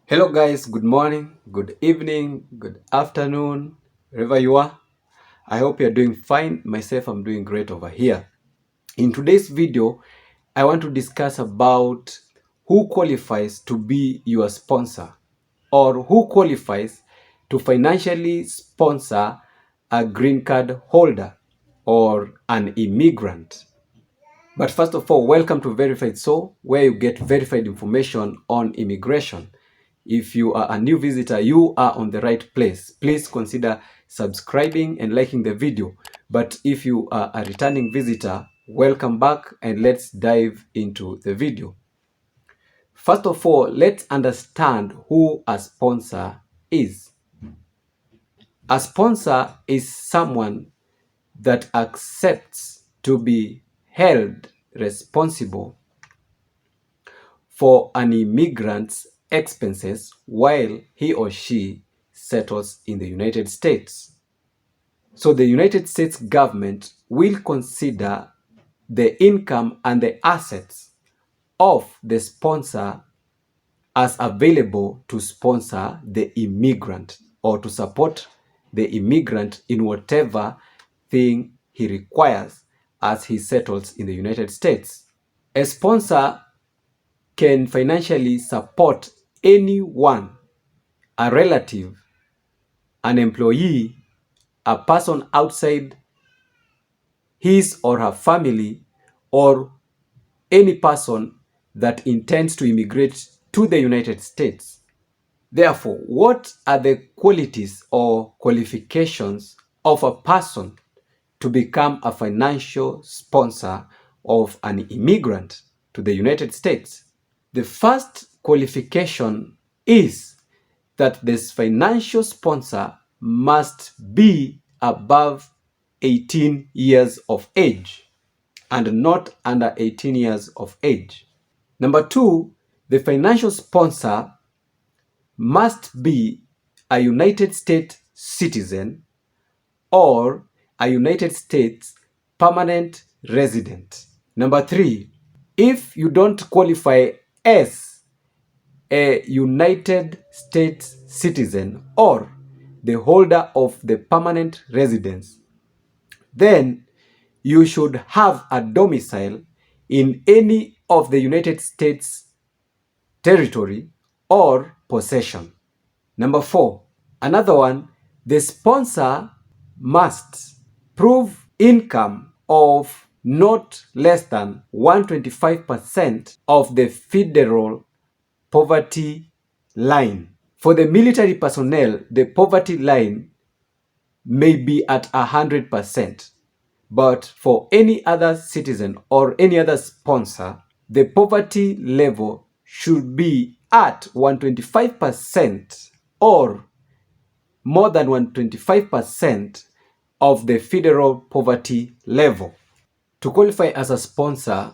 Hello guys, good morning, good evening, good afternoon, wherever you are. I hope you're doing fine. Myself, I'm doing great over here. In today's video, I want to discuss about who qualifies to be your sponsor or who qualifies to financially sponsor a green card holder or an immigrant. But first of all, welcome to Verified Soul, where you get verified information on immigration. If you are a new visitor, you are on the right place. Please consider subscribing and liking the video. But if you are a returning visitor, welcome back and let's dive into the video. First of all, let's understand who a sponsor is. A sponsor is someone that accepts to be held responsible for an immigrant's expenses while he or she settles in the United States. So the United States government will consider the income and the assets of the sponsor as available to sponsor the immigrant or to support the immigrant in whatever thing he requires as he settles in the United States. A sponsor can financially support anyone, a relative, an employee, a person outside his or her family, or any person that intends to immigrate to the United States. Therefore, what are the qualities or qualifications of a person to become a financial sponsor of an immigrant to the United States? The first qualification is that this financial sponsor must be above 18 years of age and not under 18 years of age. Number two, the financial sponsor must be a United States citizen or a United States permanent resident. Number three, if you don't qualify as a United States citizen or the holder of the permanent residence, then you should have a domicile in any of the United States territory or possession. Number four, another one, the sponsor must prove income of not less than 125% of the federal poverty line. For the military personnel, the poverty line may be at 100%. But for any other citizen or any other sponsor, the poverty level should be at 125% or more than 125% of the federal poverty level. To qualify as a sponsor,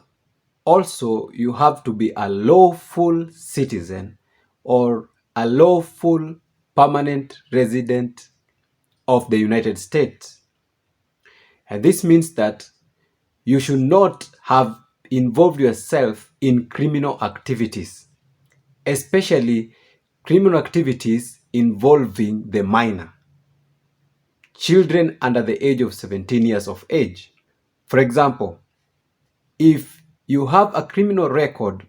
also you have to be a lawful citizen or a lawful permanent resident of the United States. And this means that you should not have involved yourself in criminal activities, especially criminal activities involving the minor, children under the age of 17 years of age. For example, if you have a criminal record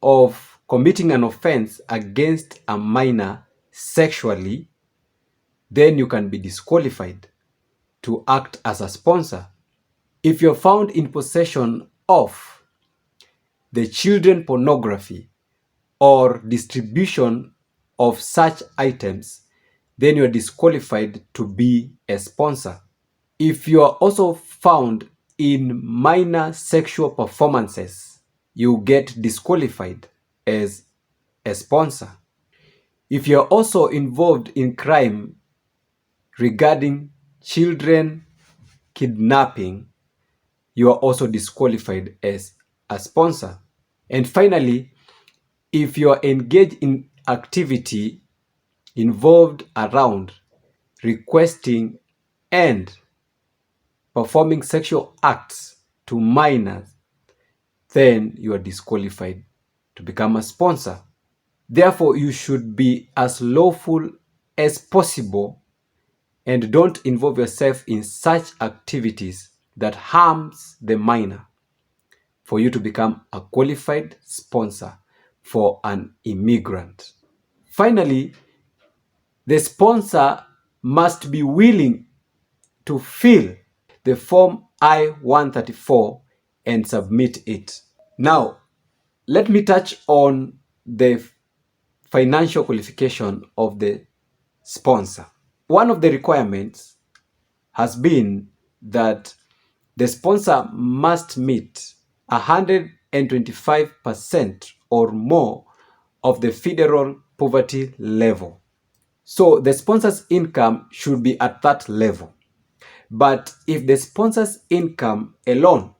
of committing an offense against a minor sexually, then you can be disqualified to act as a sponsor. If you're found in possession of the children pornography or distribution of such items, then you're disqualified to be a sponsor. If you are also found in minor sexual performances, you get disqualified as a sponsor. If you're also involved in crime regarding children kidnapping, you are also disqualified as a sponsor. And finally, if you are engaged in activity involved around requesting and performing sexual acts to minors, then you are disqualified to become a sponsor. Therefore, you should be as lawful as possible and don't involve yourself in such activities that harms the minor for you to become a qualified sponsor for an immigrant. Finally, the sponsor must be willing to fill the Form I-134 and submit it. Now, let me touch on the financial qualification of the sponsor. One of the requirements has been that the sponsor must meet 125% or more of the federal poverty level. So the sponsor's income should be at that level. But if the sponsor's income alone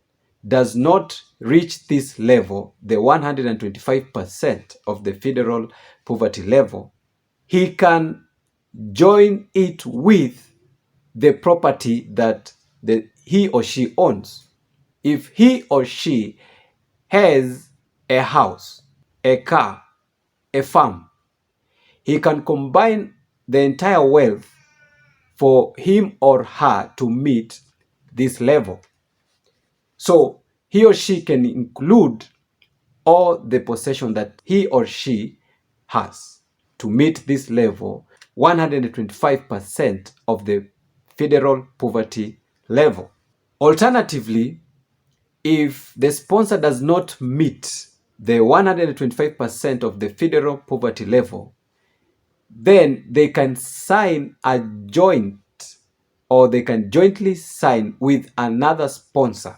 does not reach this level, the 125% of the federal poverty level, he can join it with the property that he or she owns. If he or she has a house, a car, a farm, he can combine the entire wealth for him or her to meet this level. So he or she can include all the possession that he or she has to meet this level, 125% of the federal poverty level. Alternatively, if the sponsor does not meet the 125% of the federal poverty level, then they can sign a joint, or they can jointly sign with another sponsor.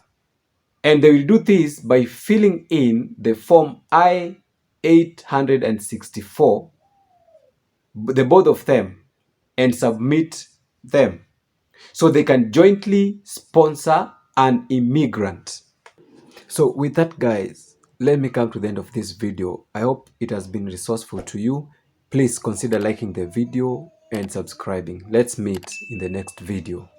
And they will do this by filling in the Form I-864, the both of them, and submit them. So they can jointly sponsor an immigrant. So with that, guys, let me come to the end of this video. I hope it has been resourceful to you. Please consider liking the video and subscribing. Let's meet in the next video.